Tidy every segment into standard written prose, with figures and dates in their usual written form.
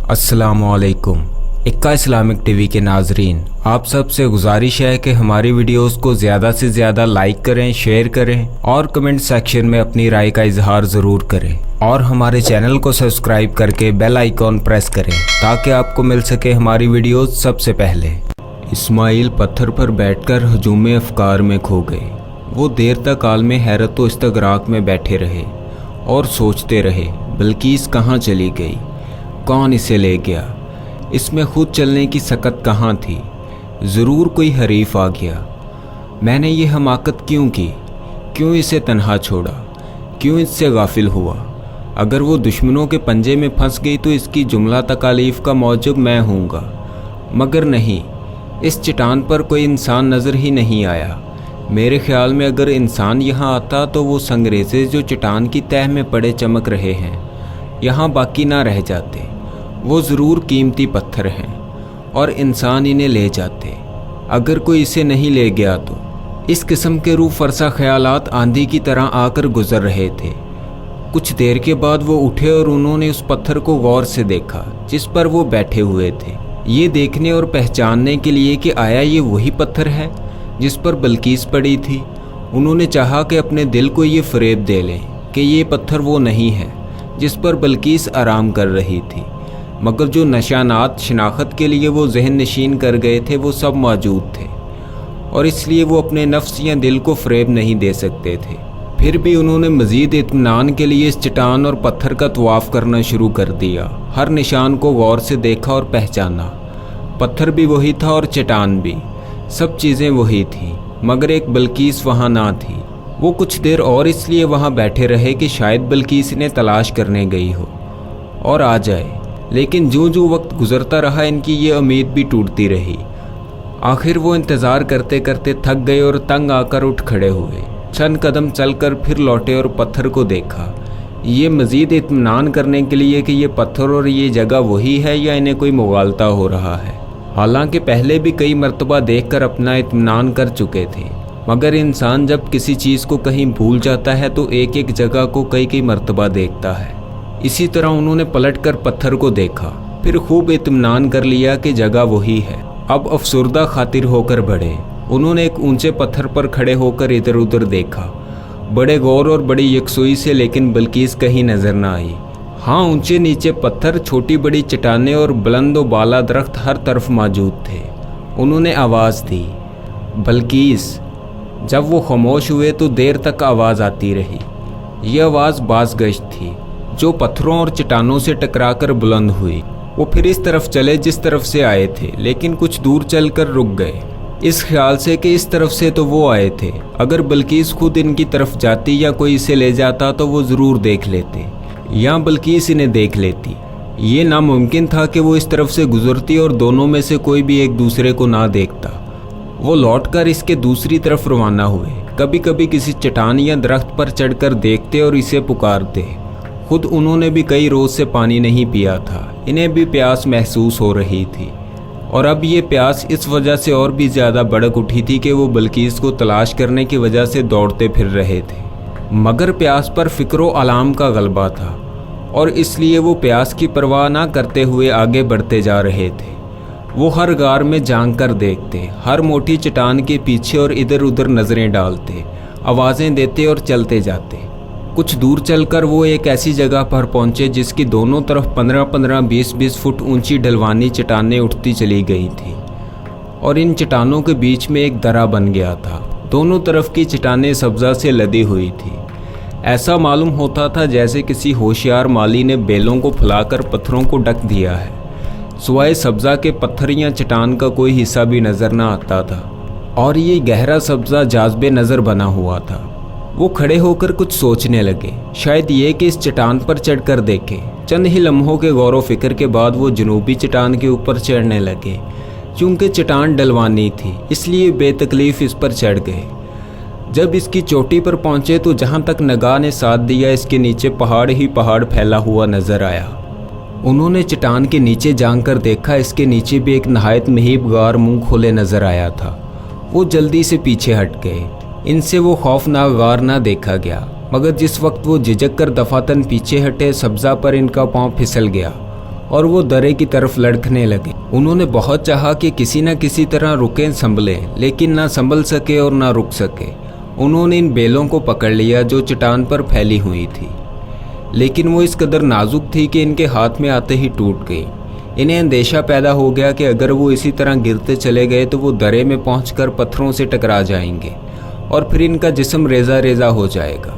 अस्सलामुअलैकुम। इक्का Islamic TV के नाजरीन, आप सब से गुजारिश है कि हमारी वीडियोस को ज़्यादा से ज़्यादा लाइक करें, शेयर करें और कमेंट सेक्शन में अपनी राय का इजहार ज़रूर करें और हमारे चैनल को सब्सक्राइब करके बेल आइकॉन प्रेस करें ताकि आपको मिल सके हमारी वीडियोस सबसे पहले। इस्माइल पत्थर पर बैठकर हजूम अफकार में खो गए। वो देर तक आलम हैरत व इस्तगराक में बैठे रहे और सोचते रहे, बल्कीस कहाँ चली गई, कौन इसे ले गया, इसमें खुद चलने की सकत कहाँ थी, ज़रूर कोई हरीफ आ गया। मैंने ये हमाकत क्यों की, क्यों इसे तन्हा छोड़ा, क्यों इससे गाफिल हुआ। अगर वो दुश्मनों के पंजे में फंस गई तो इसकी जुमला तकालीफ का मौजब मैं हूँगा। मगर नहीं, इस चट्टान पर कोई इंसान नज़र ही नहीं आया। मेरे ख्याल में अगर इंसान यहाँ आता तो वो संगरेज़े जो चट्टान की तह में पड़े चमक रहे हैं यहाँ बाकी ना रह जाते। वो ज़रूर कीमती पत्थर हैं और इंसान इन्हें ले जाते। अगर कोई इसे नहीं ले गया तो। इस किस्म के रूह फरसा ख्यालात आंधी की तरह आकर गुजर रहे थे। कुछ देर के बाद वो उठे और उन्होंने उस पत्थर को गौर से देखा जिस पर वो बैठे हुए थे, ये देखने और पहचानने के लिए कि आया ये वही पत्थर है जिस पर बल्कीस पड़ी थी। उन्होंने चाहा कि अपने दिल को ये फ़रेब दे लें कि ये पत्थर वो नहीं है जिस पर बल्कीस आराम कर रही थी, मगर जो निशानात शनाख्त के लिए वो जहन नशीन कर गए थे वो सब मौजूद थे और इसलिए वो अपने नफ्स या दिल को फ़रेब नहीं दे सकते थे। फिर भी उन्होंने मज़ीद इत्मीनान के लिए इस चट्टान और पत्थर का तवाफ़ करना शुरू कर दिया। हर निशान को गौर से देखा और पहचाना। पत्थर भी वही था और चट्टान भी, सब चीज़ें वही थी, मगर एक बल्कीस वहाँ ना थी। वो कुछ देर और इसलिए वहाँ बैठे रहे कि शायद बल्कीस इन्हें तलाश करने गई हो और आ जाए, लेकिन जो जो वक्त गुजरता रहा इनकी ये उम्मीद भी टूटती रही। आखिर वो इंतज़ार करते करते थक गए और तंग आकर उठ खड़े हुए। चंद कदम चलकर फिर लौटे और पत्थर को देखा, ये मज़ीद इत्मीनान करने के लिए कि ये पत्थर और ये जगह वही है या इन्हें कोई मुगालता हो रहा है। हालांकि पहले भी कई मरतबा देखकर अपना इत्मीनान कर चुके थे, मगर इंसान जब किसी चीज़ को कहीं भूल जाता है तो एक एक जगह को कई कई मरतबा देखता है। इसी तरह उन्होंने पलटकर पत्थर को देखा, फिर खूब इत्मीनान कर लिया कि जगह वही है। अब अफसुर्दा खातिर होकर बढ़े। उन्होंने एक ऊंचे पत्थर पर खड़े होकर इधर उधर देखा, बड़े गौर और बड़ी यकसुई से, लेकिन बल्कीस कहीं नजर न आई। हाँ, ऊंचे नीचे पत्थर, छोटी बड़ी चट्टानें और बुलंद व बाला दरख्त हर तरफ मौजूद थे। उन्होंने आवाज़ दी, बल्कीस। जब वो खामोश हुए तो देर तक आवाज़ आती रही। ये आवाज़ बाज़गश्त थी जो पत्थरों और चट्टानों से टकराकर बुलंद हुई। वो फिर इस तरफ चले जिस तरफ से आए थे, लेकिन कुछ दूर चलकर रुक गए, इस ख्याल से कि इस तरफ से तो वो आए थे। अगर बल्कीस खुद इनकी तरफ जाती या कोई इसे ले जाता तो वो ज़रूर देख लेते, या बल्कीस इन्हें देख लेती। ये नामुमकिन था कि वो इस तरफ से गुजरती और दोनों में से कोई भी एक दूसरे को ना देखता। वो लौटकर इसके दूसरी तरफ रवाना हुए। कभी कभी किसी चट्टान या दरख्त पर चढ़कर देखते और इसे पुकारते। खुद उन्होंने भी कई रोज़ से पानी नहीं पिया था, इन्हें भी प्यास महसूस हो रही थी और अब ये प्यास इस वजह से और भी ज़्यादा भड़क उठी थी कि वो बल्कीस को तलाश करने की वजह से दौड़ते फिर रहे थे। मगर प्यास पर फ़िक्र आलाम का गलबा था और इसलिए वो प्यास की परवाह ना करते हुए आगे बढ़ते जा रहे थे। वो हर गार में झांक कर देखते, हर मोटी चट्टान के पीछे और इधर उधर नज़रें डालते, आवाज़ें देते और चलते जाते। कुछ दूर चलकर वो एक ऐसी जगह पर पहुँचे जिसकी दोनों तरफ 15-15, 20-20 फुट ऊंची ढलवानी चट्टानें उठती चली गई थी और इन चट्टानों के बीच में एक दरा बन गया था। दोनों तरफ की चट्टानें सब्ज़ा से लदी हुई थी। ऐसा मालूम होता था जैसे किसी होशियार माली ने बेलों को फैलाकर पत्थरों को ढक दिया है। सिवाय सब्ज़ा के पत्थर या चट्टान का कोई हिस्सा भी नज़र न आता था और ये गहरा सब्ज़ा जाज़बे नज़र बना हुआ था। वो खड़े होकर कुछ सोचने लगे, शायद ये कि इस चट्टान पर चढ़कर देखें। चंद ही लम्हों के गौर व फिक्र के बाद वो जनूबी चट्टान के ऊपर चढ़ने लगे। चूँकि चट्टान डलवानी थी इसलिए बेतकलीफ़ इस पर चढ़ गए। जब इसकी चोटी पर पहुँचे तो जहाँ तक निगाह ने साथ दिया इसके नीचे पहाड़ ही पहाड़ फैला हुआ नज़र आया। उन्होंने चट्टान के नीचे झांक कर देखा, इसके नीचे भी एक नहायत महीब गार मुंह खोले नज़र आया था। वो जल्दी से पीछे हट गए। इनसे वो खौफनाक गार ना देखा गया, मगर जिस वक्त वो झिझक कर दफातन पीछे हटे, सब्ज़ा पर इनका पाँव फिसल गया और वो दरे की तरफ लढ़कने लगे। उन्होंने बहुत चाहा कि किसी न किसी तरह रुकें, संभलें, लेकिन ना संभल सके और ना रुक सके। उन्होंने इन बेलों को पकड़ लिया जो चट्टान पर फैली हुई थी, लेकिन वो इस कदर नाजुक थी कि इनके हाथ में आते ही टूट गई। इन्हें अंदेशा पैदा हो गया कि अगर वो इसी तरह गिरते चले गए तो वो दरे में पहुंचकर पत्थरों से टकरा जाएंगे और फिर इनका जिस्म रेजा रेजा हो जाएगा।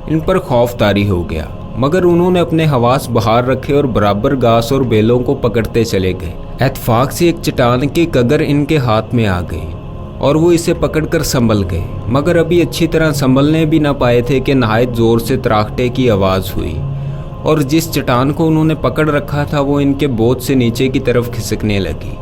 इन पर खौफ तारी हो गया, मगर उन्होंने अपने हवास बाहर रखे और बराबर घास और बेलों को पकड़ते चले गए। इत्तेफाक से एक चट्टान की कगर इनके हाथ में आ गई और वो इसे पकड़कर संभल गए, मगर अभी अच्छी तरह संभलने भी ना पाए थे कि नहायत जोर से त्राहटे की आवाज़ हुई और जिस चट्टान को उन्होंने पकड़ रखा था वो इनके बोझ से नीचे की तरफ खिसकने लगी।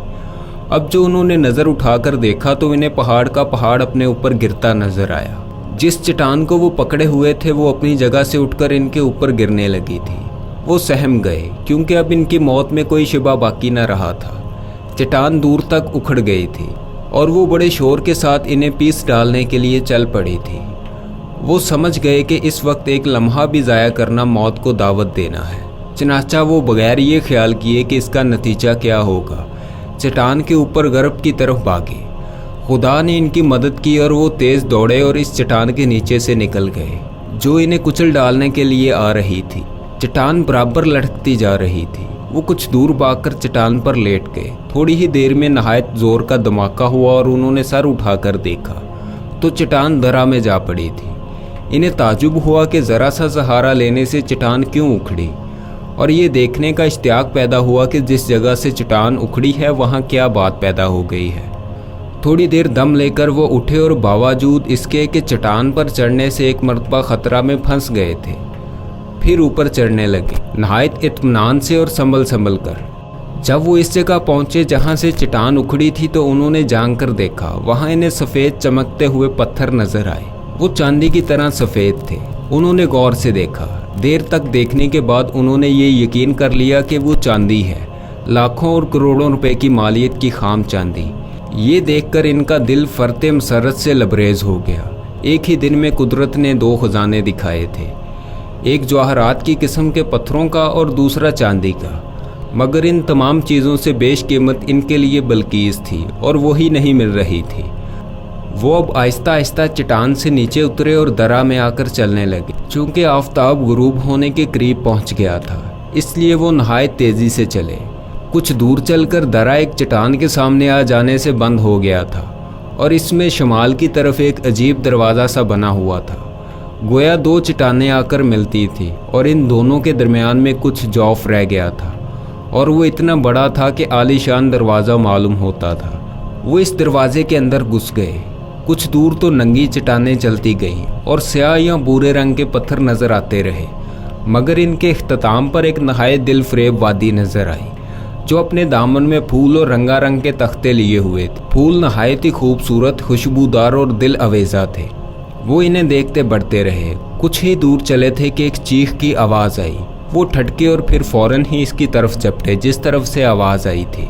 अब जो उन्होंने नज़र उठाकर देखा तो इन्हें पहाड़ का पहाड़ अपने ऊपर गिरता नजर आया। जिस चट्टान को वो पकड़े हुए थे वो अपनी जगह से उठकर इनके ऊपर गिरने लगी थी। वो सहम गए क्योंकि अब इनकी मौत में कोई शिबा बाकी न रहा था। चट्टान दूर तक उखड़ गई थी और वो बड़े शोर के साथ इन्हें पीस डालने के लिए चल पड़ी थी। वो समझ गए कि इस वक्त एक लम्हा भी ज़ाया करना मौत को दावत देना है। चनाचा वो बगैर ये ख्याल किए कि इसका नतीजा क्या होगा चट्टान के ऊपर गर्भ की तरफ भागे। खुदा ने इनकी मदद की और वो तेज़ दौड़े और इस चट्टान के नीचे से निकल गए जो इन्हें कुचल डालने के लिए आ रही थी। चट्टान बराबर लटकती जा रही थी। वो कुछ दूर भागकर चट्टान पर लेट गए। थोड़ी ही देर में नहायत जोर का धमाका हुआ और उन्होंने सर उठाकर देखा तो चट्टान दरा में जा पड़ी थी। इन्हें ताजुब हुआ कि ज़रा सा सहारा लेने से चट्टान क्यों उखड़ी और ये देखने का इश्तियाक पैदा हुआ कि जिस जगह से चट्टान उखड़ी है वहाँ क्या बात पैदा हो गई है। थोड़ी देर दम लेकर वो उठे और बावजूद इसके कि चट्टान पर चढ़ने से एक मरतबा ख़तरा में फंस गए थे, फिर ऊपर चढ़ने लगे नहायत इत्मीनान से और संभल कर। जब वो इस जगह पहुँचे जहाँ से चट्टान उखड़ी थी तो उन्होंने जांग कर देखा। वहाँ इन्हें सफ़ेद चमकते हुए पत्थर नज़र आए। वो चांदी की तरह सफ़ेद थे। उन्होंने गौर से देखा। देर तक देखने के बाद उन्होंने ये यकीन कर लिया कि वो चांदी है, लाखों और करोड़ों रुपए की मालियत की खाम चांदी। ये देखकर इनका दिल फरते मसरत से लबरेज हो गया। एक ही दिन में कुदरत ने दो खजाने दिखाए थे, एक जवाहरात की किस्म के पत्थरों का और दूसरा चांदी का। मगर इन तमाम चीज़ों से बेश कीमत इनके लिए बल्कीस थी और वही नहीं मिल रही थी। वो अब आहिस्ता आहिस्ता चट्टान से नीचे उतरे और दरा में आकर चलने लगे। चूँकि आफताब गुरूब होने के करीब पहुँच गया था इसलिए वो नहायत तेज़ी से चले। कुछ दूर चलकर दरा एक चट्टान के सामने आ जाने से बंद हो गया था और इसमें शमाल की तरफ एक अजीब दरवाज़ा सा बना हुआ था। गोया दो चट्टानें आकर मिलती थी और इन दोनों के दरमियान में कुछ जौफ रह गया था और वो इतना बड़ा था कि आलीशान दरवाज़ा मालूम होता था। वो इस दरवाजे के अंदर घुस गए। कुछ दूर तो नंगी चट्टानें चलती गईं और स्याह या भूरे रंग के पत्थर नज़र आते रहे, मगर इनके इख्तिताम पर एक नहायत दिल फरेब वादी नज़र आई जो अपने दामन में फूल और रंगारंग के तख्ते लिए हुए थे। फूल नहायत ही खूबसूरत, खुशबूदार और दिल अवेजा थे। वो इन्हें देखते बढ़ते रहे। कुछ ही दूर चले थे कि एक चीख की आवाज़ आई। वो ठटके और फिर फौरन ही इसकी तरफ झपटे जिस तरफ से आवाज़ आई थी।